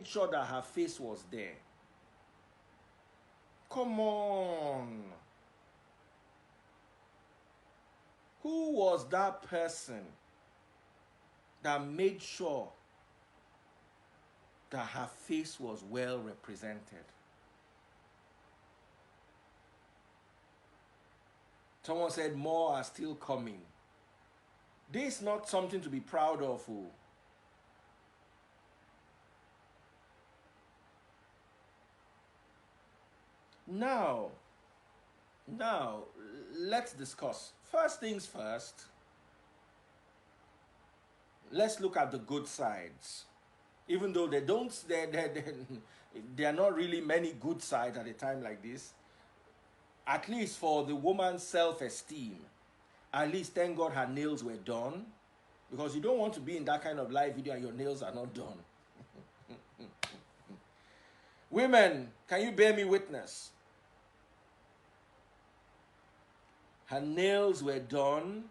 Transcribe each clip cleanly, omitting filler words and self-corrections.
sure that her face was there. Come on. Who was that person that made sure that her face was well represented? Someone said more are still coming. This is not something to be proud of. Oh. Now, let's discuss. First things first, let's look at the good sides. Even though there are not really many good sides at a time like this, at least for the woman's self-esteem, at least thank God her nails were done, because you don't want to be in that kind of live video and your nails are not done. Women, can you bear me witness? Her nails were done.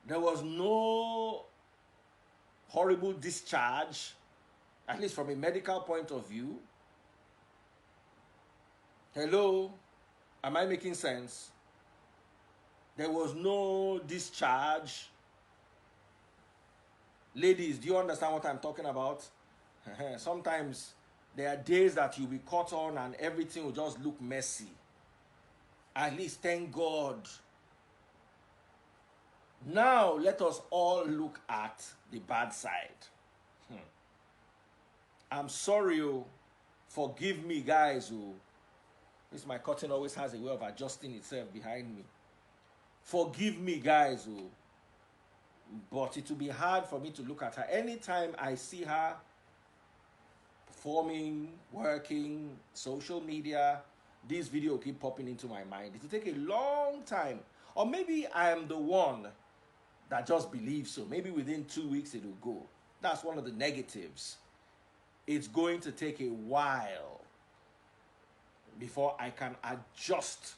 There was no horrible discharge, at least from a medical point of view. Hello? Am I making sense? There was no discharge. Ladies, do you understand what I'm talking about? Sometimes there are days that you'll be caught on and everything will just look messy. At least thank God. Now let us all look at the bad side. I'm sorry, oh. Forgive me, guys. Oh. This my curtain always has a way of adjusting itself behind me. Forgive me, guys. Oh. But it will be hard for me to look at her. Anytime I see her performing, working, social media, this video will keep popping into my mind. It will take a long time. Or maybe I am the one that just believes so. Maybe within 2 weeks it will go. That's one of the negatives. It's going to take a while before I can adjust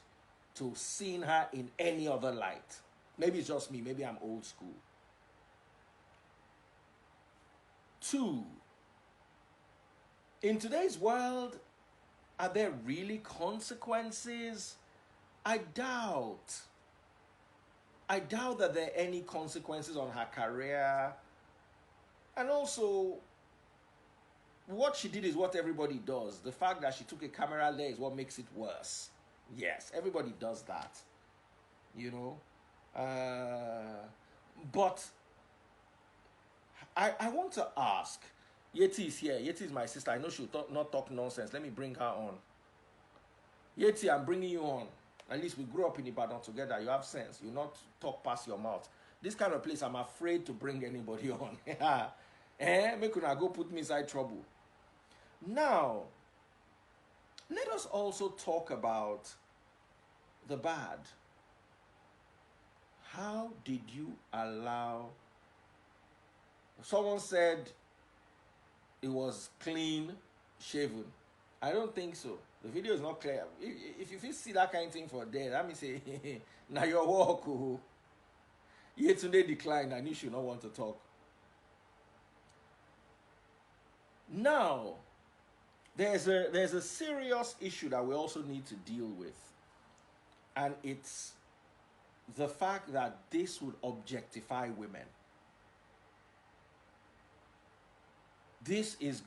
to seeing her in any other light. Maybe it's just me. Maybe I'm old school. 2, in today's world, are there really consequences? I doubt that there are any consequences on her career. And also, what she did is what everybody does. The fact that she took a camera there is what makes it worse. Yes, everybody does that. You know? But I want to ask. Yeti is here. Yeti is my sister. I know she'll not talk nonsense. Let me bring her on. Yeti, I'm bringing you on. At least we grew up in Ibadan together. You have sense. You not talk past your mouth. This kind of place, I'm afraid to bring anybody on. Make una go put me inside trouble. Now, let us also talk about the bad. How did you allow... Someone said it was clean shaven. I don't think so. The video is not clear. If you see that kind of thing for there, let me say, now your work. Yetunde declined and you should not want to talk. Now, there's a serious issue that we also need to deal with. And it's the fact that this would objectify women. This is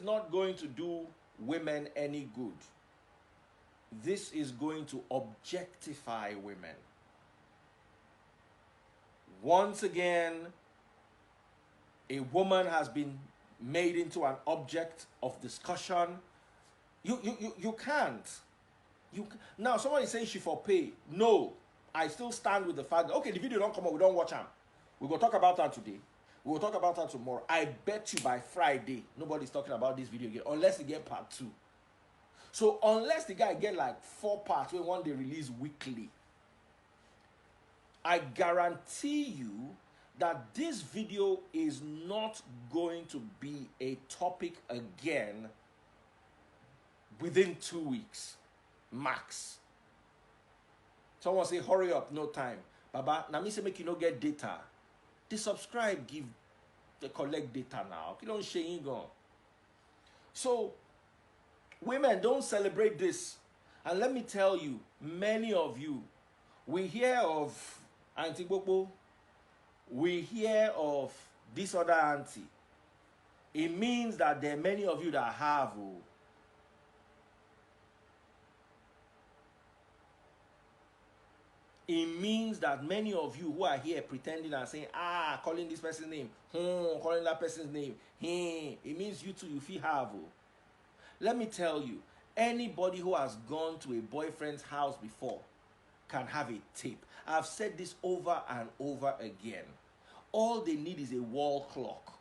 not going to do women any good. This is going to objectify women. Once again, a woman has been made into an object of discussion. You can't. Now, someone is saying she for pay. No, I still stand with the fact that, okay, the video don't come out, we don't watch them. We're going to talk about that today. We'll talk about that tomorrow. I bet you by Friday, nobody's talking about this video again, unless they get part 2. So unless the guy get like 4 parts when one day release weekly, I guarantee you that this video is not going to be a topic again within 2 weeks, max. Someone say, hurry up, no time. Baba, now me say make you no get data. The subscribe give collect data now. You don't share go. So women, don't celebrate this. And let me tell you, many of you, we hear of Auntie Bobo, we hear of this other auntie. It means that there are many of you that have. Oh. It means that many of you who are here pretending and saying, calling this person's name, calling that person's name, it means you too, you feel have. Oh. Let me tell you, anybody who has gone to a boyfriend's house before can have a tape. I've said this over and over again. All they need is a wall clock.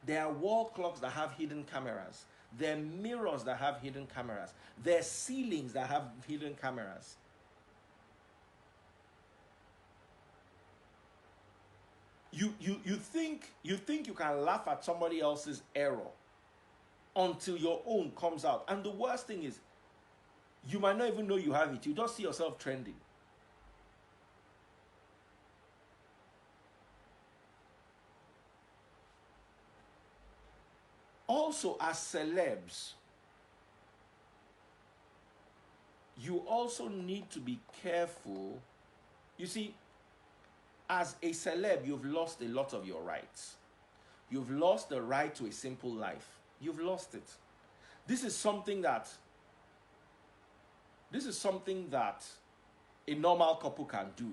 There are wall clocks that have hidden cameras. There are mirrors that have hidden cameras. There are ceilings that have hidden cameras. You think you can laugh at somebody else's error until your own comes out. And the worst thing is, you might not even know you have it. You just see yourself trending. Also, as celebs, you also need to be careful. You see, as a celeb, you've lost a lot of your rights. You've lost the right to a simple life. You've lost it. This is something that a normal couple can do.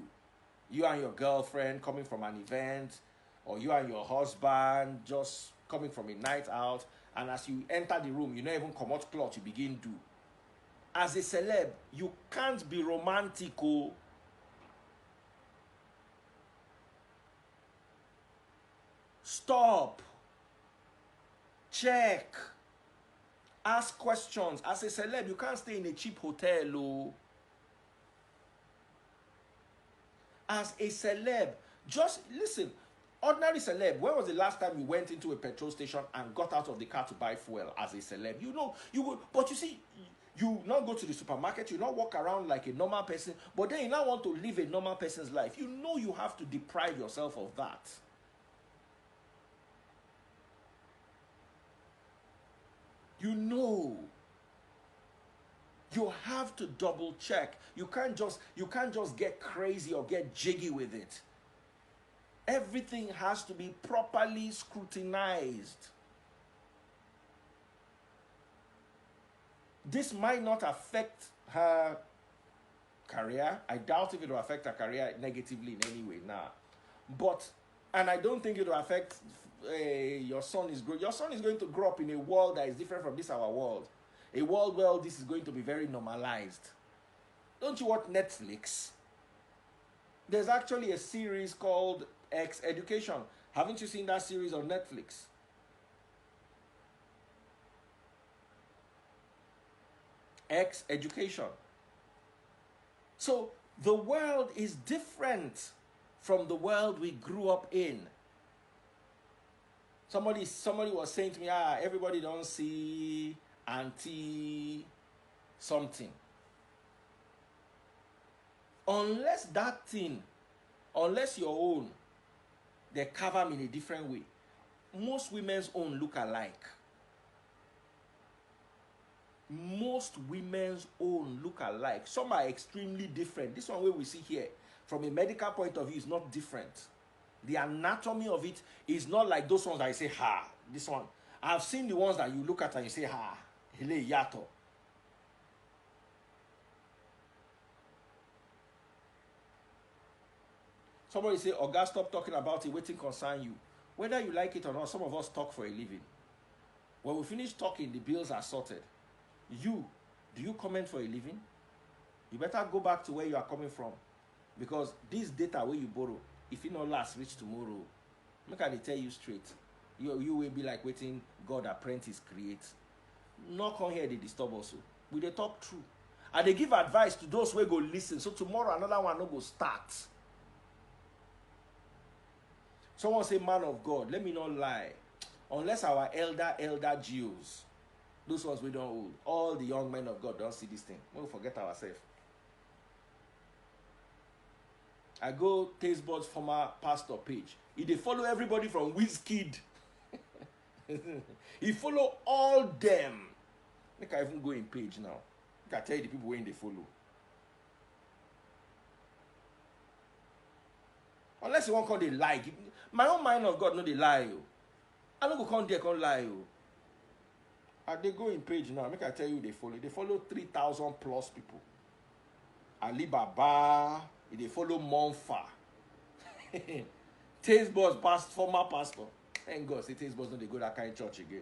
You and your girlfriend coming from an event, or you and your husband just coming from a night out, and as you enter the room, you don't even come out cloth, you begin do. As a celeb, you can't be romantic. Stop. Check. Ask questions. As a celeb, you can't stay in a cheap hotel. As a celeb, just listen. Ordinary celeb, when was the last time you went into a petrol station and got out of the car to buy fuel as a celeb? You know, you would, but you see, you not go to the supermarket, you not walk around like a normal person, but then you now want to live a normal person's life. You know you have to deprive yourself of that. You know. You have to double check. You can't just get crazy or get jiggy with it. Everything has to be properly scrutinized. This might not affect her career. I doubt if it will affect her career negatively in any way now. But, and I don't think it will affect your son is going to grow up in a world that is different from this our world. A world where this is going to be very normalized. Don't you watch Netflix? There's actually a series called X Education. Haven't you seen that series on Netflix? X Education. So the world is different from the world we grew up in. Somebody was saying to me, everybody don't see auntie something. Unless your own, they carve them in a different way. Most women's own look alike. Most women's own look alike. Some are extremely different. This one where we see here, from a medical point of view, is not different. The anatomy of it is not like those ones that you say, this one. I've seen the ones that you look at and you say, hele yato. Somebody say, Oga, stop talking about it, waiting concern you. Whether you like it or not, some of us talk for a living. When we finish talking, the bills are sorted. Do you comment for a living? You better go back to where you are coming from. Because this data where you borrow, if it not last reach tomorrow, make I tell you straight. You will be like waiting God apprentice create. Not come here, they disturb us. We they talk true. And they give advice to those who go listen. So tomorrow another one no go start. Someone say, man of God, let me not lie. Unless our elder Jews, those ones we don't hold, all the young men of God don't see this thing. We'll forget ourselves. I go Tastebud's former pastor page. He follow everybody from Wizkid. He follow all them. Make I even go in page now. I tell you the people when they follow. Unless you want to come, they lie. My own mind of God, no, they lie. I don't go come there, come lie. And they go in page now. Make I tell you, they follow. They follow 3,000 plus people. Alibaba. They follow Monfa. Taste Boss, former pastor. Thank God, say Taste Boss, no, they go that kind of church again.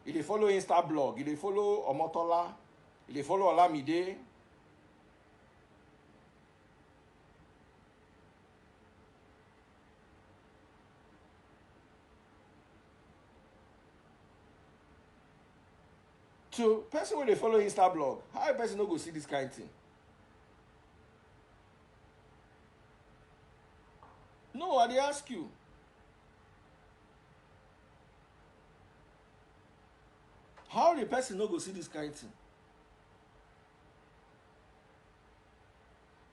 If they follow Insta blog, if they follow Omotola, if they follow Olamide. To person when they follow Insta blog, how a person no go see this kind of thing? No, I dey ask you. How the person no go see this kind of thing?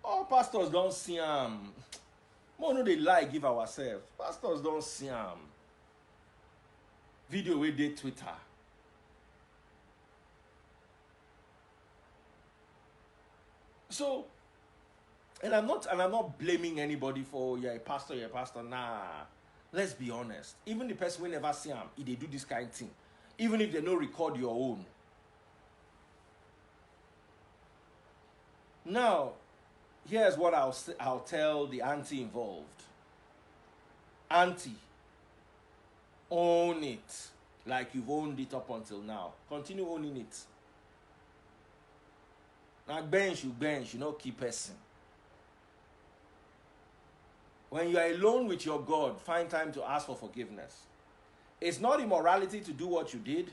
All pastors don't see am. More no dey lie give ourselves. Pastors don't see am. Video wey dey Twitter. So, and I'm not blaming anybody for you're a pastor. Nah. Let's be honest. Even the person we never see him, if they do this kind of thing, even if they no record your own. Now, here's what I'll tell the auntie involved. Auntie, own it like you've owned it up until now. Continue owning it. Now bench, you know, keep person. When you are alone with your God, find time to ask for forgiveness. It's not immorality to do what you did.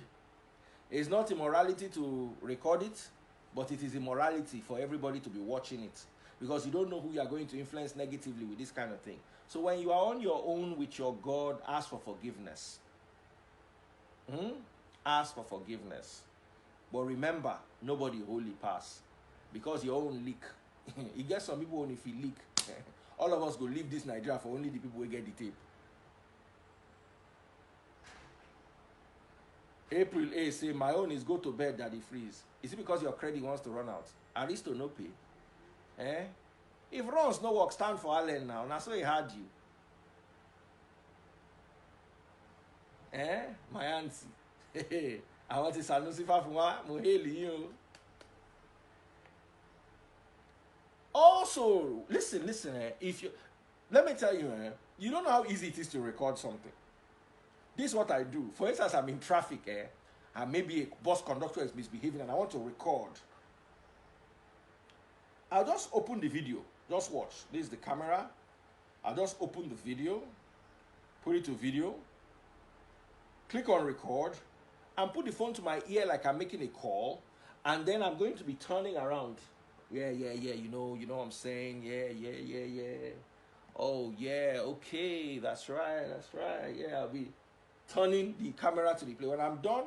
It's not immorality to record it, but it is immorality for everybody to be watching it, because you don't know who you are going to influence negatively with this kind of thing. So when you are on your own with your God, ask for forgiveness. Ask for forgiveness. But remember, nobody holy pass, because your own leak. You get some people only if you leak. All of us go leave this Nigeria for only the people who get the tape. April A say, my own is go to bed, daddy freeze. Is it because your credit wants to run out? Aristo no pay. If runs no work, stand for Allen now. Now so he had you. My auntie. I want to Sanusi Fafunwa, Moheli, you. Also, listen, if you, let me tell you, you don't know how easy it is to record something. This is what I do. For instance, I'm in traffic, and maybe a bus conductor is misbehaving and I want to record. I'll just open the video. Just watch. This is the camera. I'll just open the video, put it to video, click on record, and put the phone to my ear like I'm making a call, and then I'm going to be turning around. Yeah, you know what I'm saying? Yeah. Oh, yeah, okay, that's right. Yeah, I'll be turning the camera to the play. When I'm done,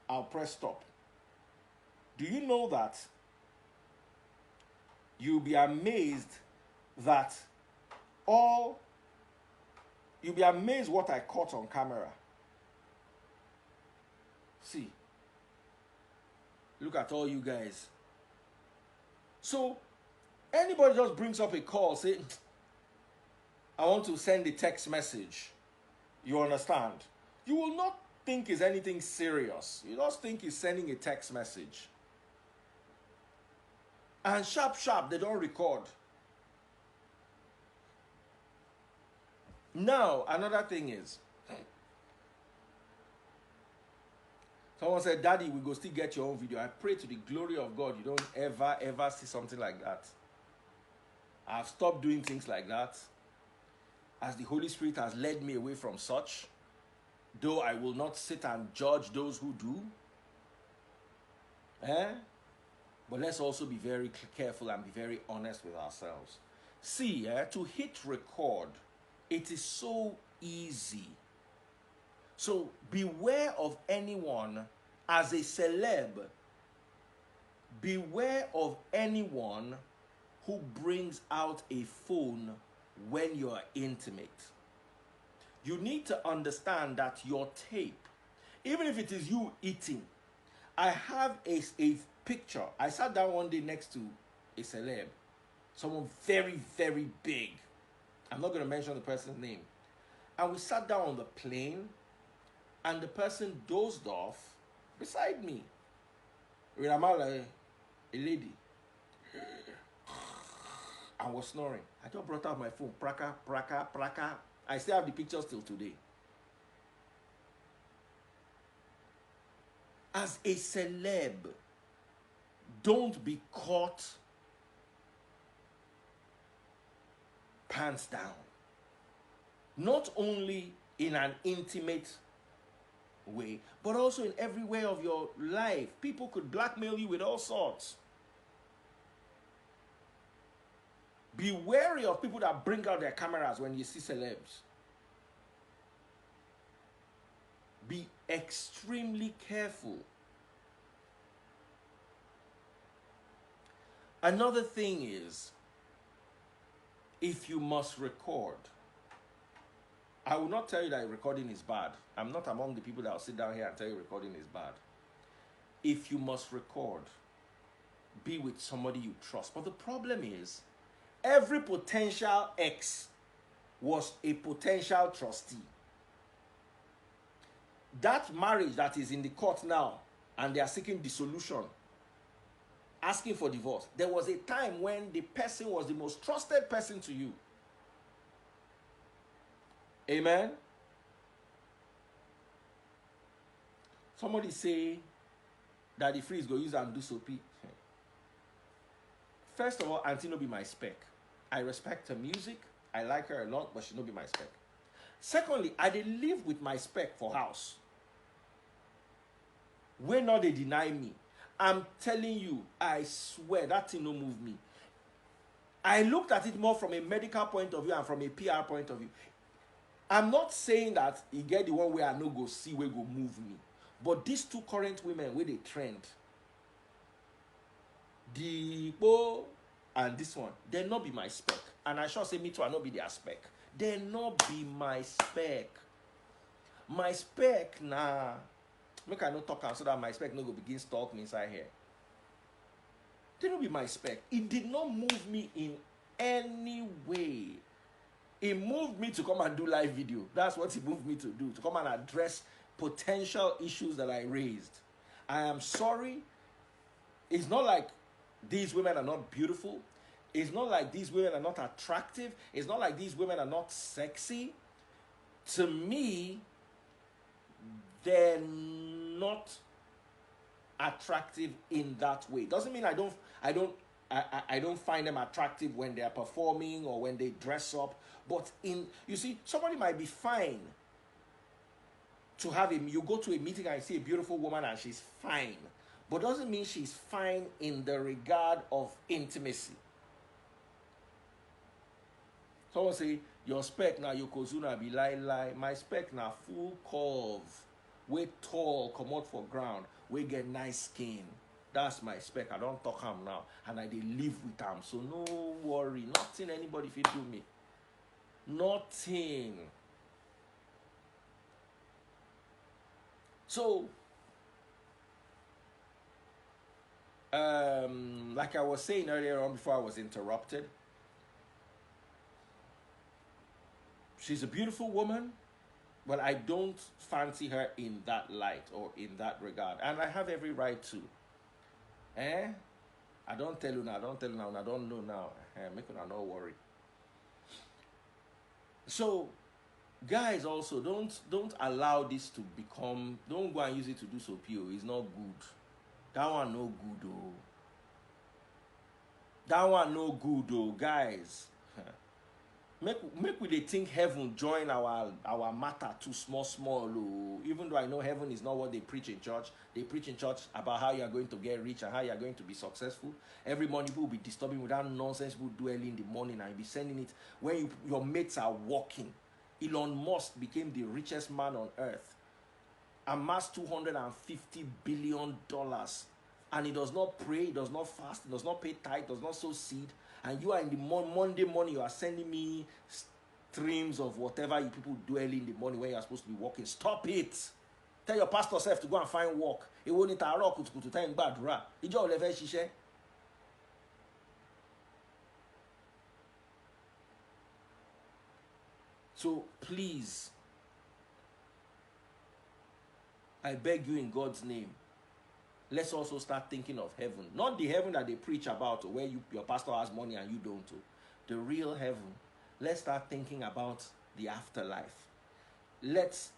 I'll press stop. Do you know that you'll be amazed you'll be amazed what I caught on camera. See, look at all you guys. So, anybody just brings up a call, say, I want to send a text message. You understand? You will not think it's anything serious. You just think he's sending a text message. And sharp, they don't record. Now, another thing is, someone said, Daddy, we go still get your own video. I pray to the glory of God you don't ever see something like that. I've stopped doing things like that, as the Holy Spirit has led me away from such, though I will not sit and judge those who do. But let's also be very careful and be very honest with ourselves. See, to hit record, it is so easy. So beware of anyone as a celeb. Beware of anyone who brings out a phone when you are intimate. You need to understand that your tape, even if it is you eating, I have a picture. I sat down one day next to a celeb, someone very, very big. I'm not going to mention the person's name. And we sat down on the plane, and the person dozed off beside me. I'm like a lady. I was snoring. I just brought out my phone. Praka, praka, praka. I still have the pictures till today. As a celeb, don't be caught pants down. Not only in an intimate way, but also in every way of your life. People could blackmail you with all sorts. Be wary of people that bring out their cameras when you see celebs. Be extremely careful. Another thing is, if you must record, I will not tell you that recording is bad. I'm not among the people that will sit down here and tell you recording is bad. If you must record, be with somebody you trust. But the problem is, every potential ex was a potential trustee. That marriage that is in the court now, and they are seeking dissolution, asking for divorce, there was a time when the person was the most trusted person to you. Amen? Somebody say that the free is going to use and do so. First of all, Auntie no be my spec. I respect her music. I like her a lot, but she no be my spec. Secondly, I dey live with my spec for house. When not they deny me. I'm telling you, I swear that thing no move me. I looked at it more from a medical point of view and from a PR point of view. I'm not saying that you get the one where I no go see where go move me. But these two current women where they trend, the Igbo and this one, they not be my spec. And I shall say me too, I not be their spec. They not be my spec. My spec, nah. Make I not talk so that my spec no go begin stalk me inside here. They not be my spec. It did not move me in any way. It moved me to come and do live video. That's what it moved me to do, to come and address potential issues that I raised. I am sorry. It's not like these women are not beautiful. It's not like these women are not attractive. It's not like these women are not sexy. To me, they're not attractive in that way. Doesn't mean I don't find them attractive when they're performing or when they dress up. But you see, somebody might be fine to have you go to a meeting and see a beautiful woman and she's fine. But doesn't mean she's fine in the regard of intimacy. Someone say, your spec now, Yokozuna be lie. My spec now full curve. We tall, come out for ground. We get nice skin. That's my spec. I don't talk him now. And I dey live with them. So no worry. Nothing anybody fit do me. Nothing. So, like I was saying earlier on before I was interrupted, she's a beautiful woman, but I don't fancy her in that light or in that regard. And I have every right to. I don't tell you now, and I don't know now. Make you not worry. So, guys, also don't allow this to become. Don't go and use it to do so. PO. It's not good. That one no good though. That one no good though, guys. Make we dey think heaven join our matter too small oh. Even though I know heaven is not what they preach in church. They preach in church about how you are going to get rich and how you are going to be successful. Every morning people will be disturbing with that nonsense people do early in the morning and you be sending it when your mates are walking. Elon Musk became the richest man on earth. Amassed $250 billion. And he does not pray, he does not fast, he does not pay tithe, does not sow seed. And you are in the Monday morning, you are sending me extremes of whatever you people do early in the morning when you're supposed to be working. Stop it. Tell your pastor self to go and find work. He won't need to rock to time bad ra. Ijo le fe ṣiṣẹ́. So please, I beg you in God's name, let's also start thinking of heaven. Not the heaven that they preach about where your pastor has money and you don't. The real heaven. Let's start thinking about the afterlife. Let's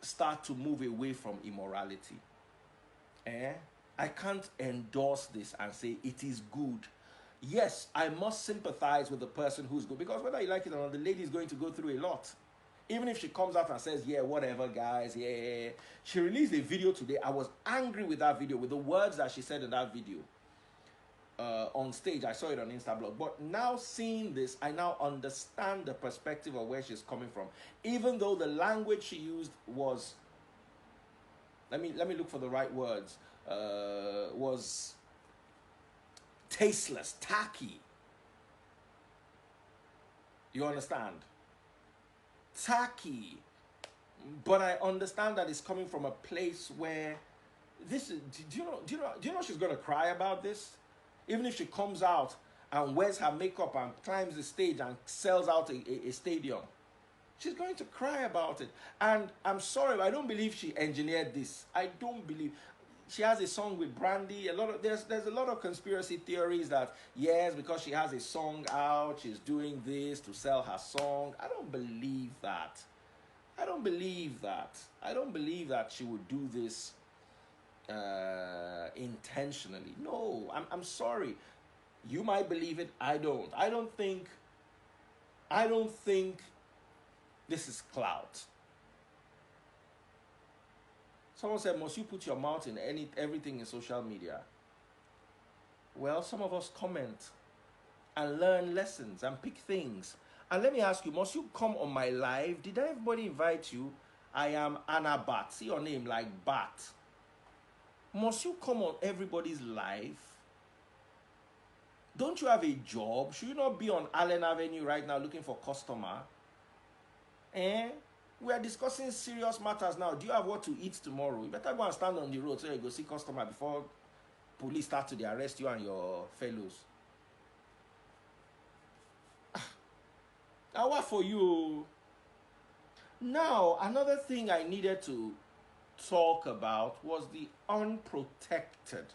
start to move away from immorality. I can't endorse this and say it is good. Yes, I must sympathize with the person who's good, because whether you like it or not, the lady is going to go through a lot. Even if she comes out and says, yeah, whatever, guys, yeah. She released a video today. I was angry with that video, with the words that she said in that video. On stage, I saw it on Instablog. But now seeing this, I now understand the perspective of where she's coming from. Even though the language she used was, let me look for the right words, was tasteless, tacky. You understand? Tacky. But I understand that it's coming from a place where this is, do you know she's gonna cry about this? Even if she comes out and wears her makeup and climbs the stage and sells out a stadium, she's going to cry about it. And I'm sorry, I don't believe she engineered this. I don't believe. She has a song with Brandy. There's a lot of conspiracy theories that, yes, because she has a song out, she's doing this to sell her song. I don't believe that. I don't believe that she would do this intentionally. No, I'm sorry. You might believe it. I don't. I don't think this is clout. Someone said, must you put your mouth in everything in social media? Well, some of us comment and learn lessons and pick things. And let me ask you, must you come on my live? Did everybody invite you? I am Anna Bat. See your name like Bat. Must you come on everybody's live? Don't you have a job? Should you not be on Allen Avenue right now looking for customer? We are discussing serious matters now. Do you have what to eat tomorrow? You better go and stand on the road so you go see customer before police start to arrest you and your fellows. I work for you. Now, another thing I needed to talk about was the unprotected.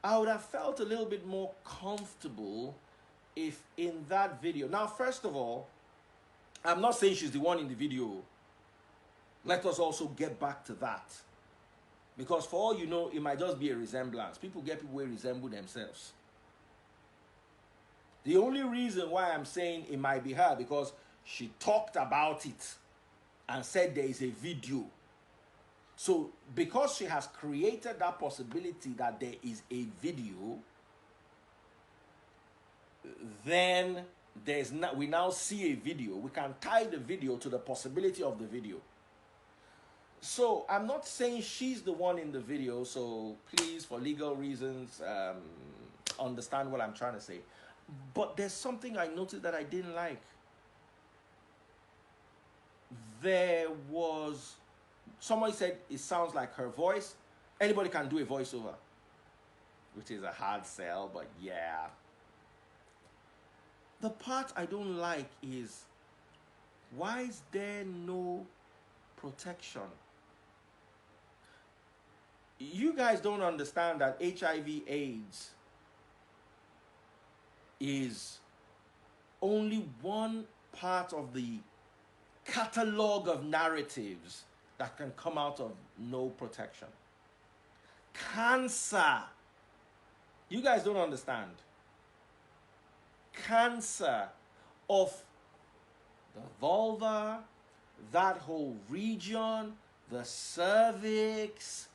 I would have felt a little bit more comfortable if in that video. Now, first of all, I'm not saying she's the one in the video. Let us also get back to that. Because for all you know, it might just be a resemblance. People who resemble themselves. The only reason why I'm saying it might be her, because she talked about it and said there is a video. So because she has created that possibility that there is a video, then we now see a video. We can tie the video to the possibility of the video. So I'm not saying she's the one in the video, so please, for legal reasons, understand what I'm trying to say. But there's something I noticed that I didn't like. Somebody said it sounds like her voice. Anybody can do a voiceover, which is a hard sell, but yeah. The part I don't like is, why is there no protection? You guys don't understand that HIV/AIDS is only one part of the catalog of narratives that can come out of no protection. Cancer. You guys don't understand. Cancer of the vulva, that whole region, the cervix,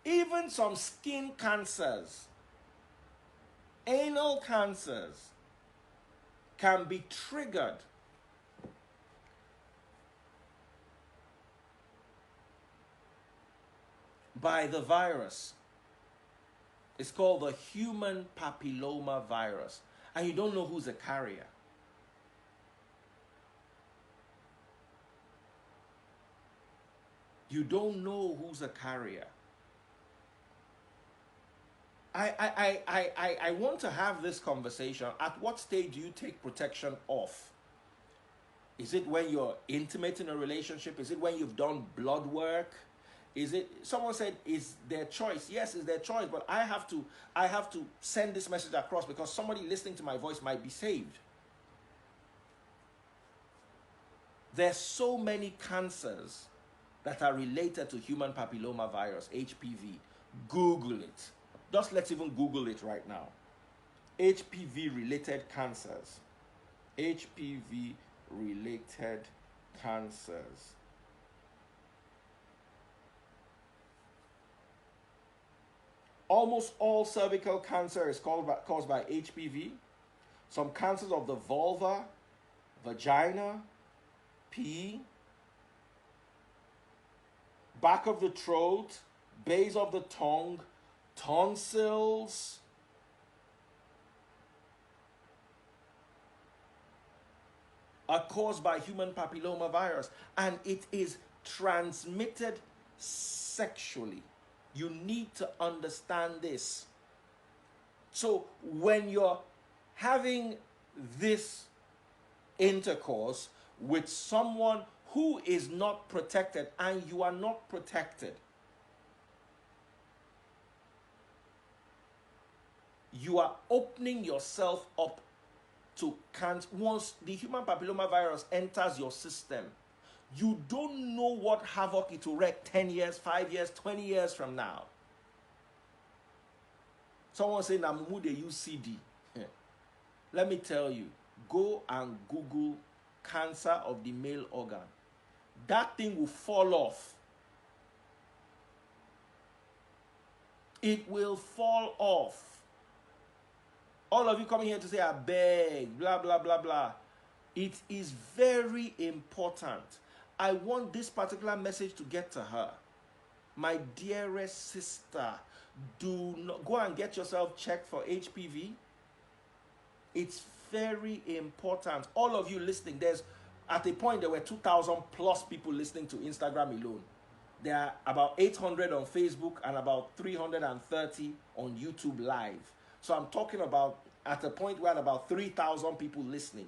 even some skin cancers, anal cancers can be triggered by the virus. It's called the human papilloma virus. And you don't know who's a carrier. You don't know who's a carrier. I want to have this conversation. At what stage do you take protection off? Is it when you're intimate in a relationship? Is it when you've done blood work? Is it, someone said, is their choice? Yes, it's their choice, but I have to send this message across because somebody listening to my voice might be saved. There's so many cancers that are related to human papilloma virus, HPV. Google it. Just let's even Google it right now. HPV related cancers. HPV related cancers. Almost all cervical cancer is caused by HPV. Some cancers of the vulva, vagina, pee, back of the throat, base of the tongue, tonsils, are caused by human papilloma virus, and it is transmitted sexually. You need to understand this. So when you're having this intercourse with someone who is not protected and you are not protected, you are opening yourself up to cancer. Once the human papilloma virus enters your system, you don't know what havoc it will wreak 10 years, 5 years, 20 years from now. Someone say, Namumu, they use CD. Let me tell you, go and Google cancer of the male organ. That thing will fall off. It will fall off. All of you coming here to say, I beg, blah, blah, blah, blah. It is very important. I want this particular message to get to her. My dearest sister, do not go and get yourself checked for HPV. It's very important. All of you listening, there's at a point there were 2,000 plus people listening to Instagram alone. There are about 800 on Facebook and about 330 on YouTube Live. So I'm talking about at a point where about 3,000 people listening.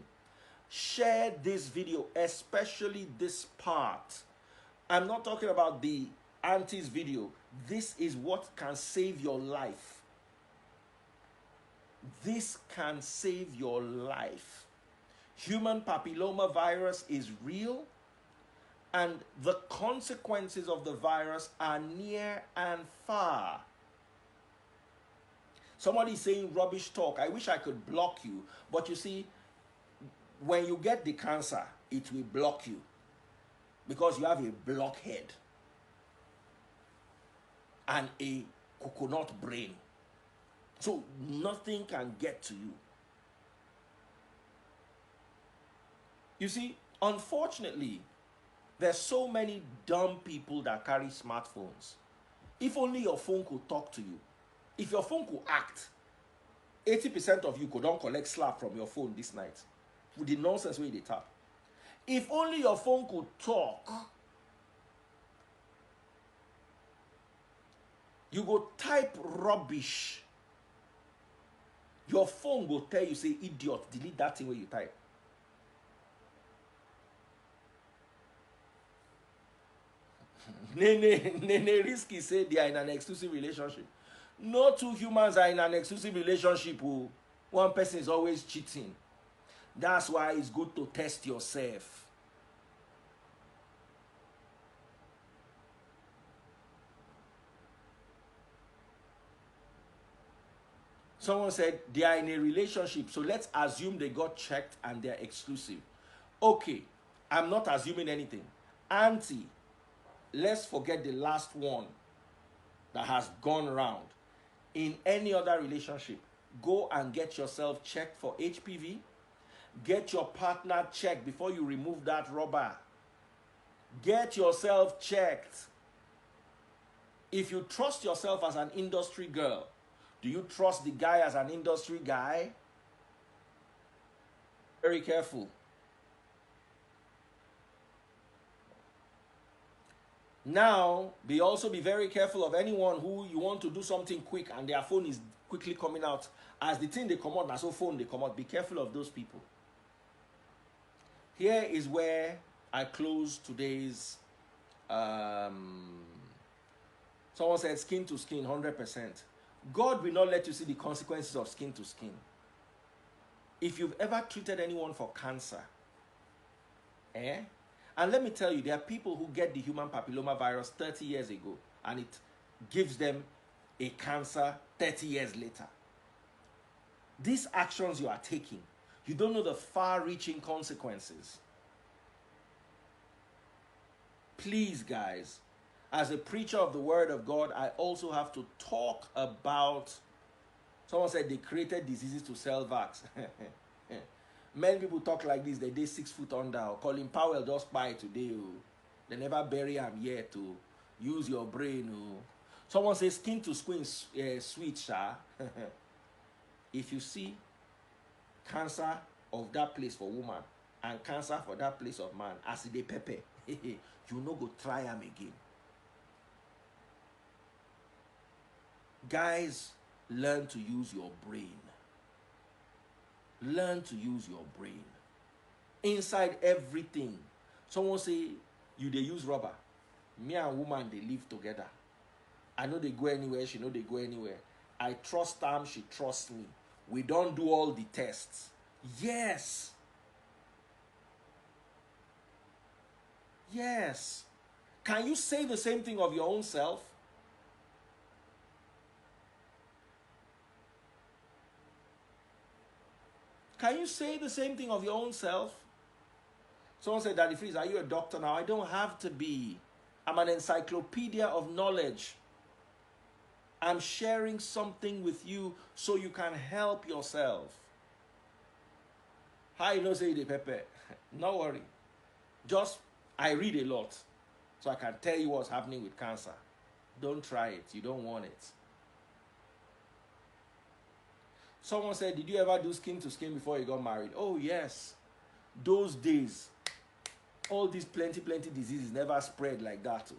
Share this video, especially this part. I'm not talking about the auntie's video. This is what can save your life. This can save your life. Human papilloma virus is real, and the consequences of the virus are near and far. Somebody is saying rubbish talk. I wish I could block you, but you see, when you get the cancer, it will block you because you have a blockhead and a coconut brain. So nothing can get to you. You see, unfortunately, there's so many dumb people that carry smartphones. If only your phone could talk to you. If your phone could act, 80% of you could not collect slap from your phone this night with the nonsense way they tap. If only your phone could talk, you go type rubbish. Your phone will tell you, say, idiot, delete that thing where you type. Nene Risky said they are in an exclusive relationship. No two humans are in an exclusive relationship. Oh. One person is always cheating. That's why it's good to test yourself. Someone said they are in a relationship, so let's assume they got checked and they're exclusive. Okay, I'm not assuming anything. Auntie, let's forget the last one that has gone round. In any other relationship, go and get yourself checked for HPV. Get your partner checked before you remove that rubber. Get yourself checked. If you trust yourself as an industry girl, do you trust the guy as an industry guy? Very careful. Now, be very careful of anyone who you want to do something quick and their phone is quickly coming out. As the thing they come out, now so phone they come out. Be careful of those people. Here is where I close today's. Someone said skin to skin, 100%. God will not let you see the consequences of skin to skin. If you've ever treated anyone for cancer, and let me tell you, there are people who get the human papilloma virus 30 years ago, and it gives them a cancer 30 years later. These actions you are taking, you don't know the far-reaching consequences. Please, guys, as a preacher of the Word of God, I also have to talk about, someone said they created diseases to sell vax. Many people talk like this, they 6 foot under. Colin Powell just buy today. They never bury him yet to use your brain. Someone says skin to skin sweet, sha. If you see cancer of that place for woman and cancer for that place of man, as they pepper, you no go try them again. Guys, learn to use your brain. Learn to use your brain. Inside everything. Someone say, you they use rubber. Me and woman, they live together. I know they go anywhere, she know they go anywhere. I trust them, she trusts me. We don't do all the tests. Yes. Yes. Can you say the same thing of your own self? Can you say the same thing of your own self? Someone said, Daddy Freeze, are you a doctor now? I don't have to be. I'm an encyclopedia of knowledge. I'm sharing something with you so you can help yourself. How you know say the pepper? No worry. Just, I read a lot, so I can tell you what's happening with cancer. Don't try it. You don't want it. Someone said, did you ever do skin to skin before you got married? Oh, yes. Those days, all these plenty diseases never spread like that.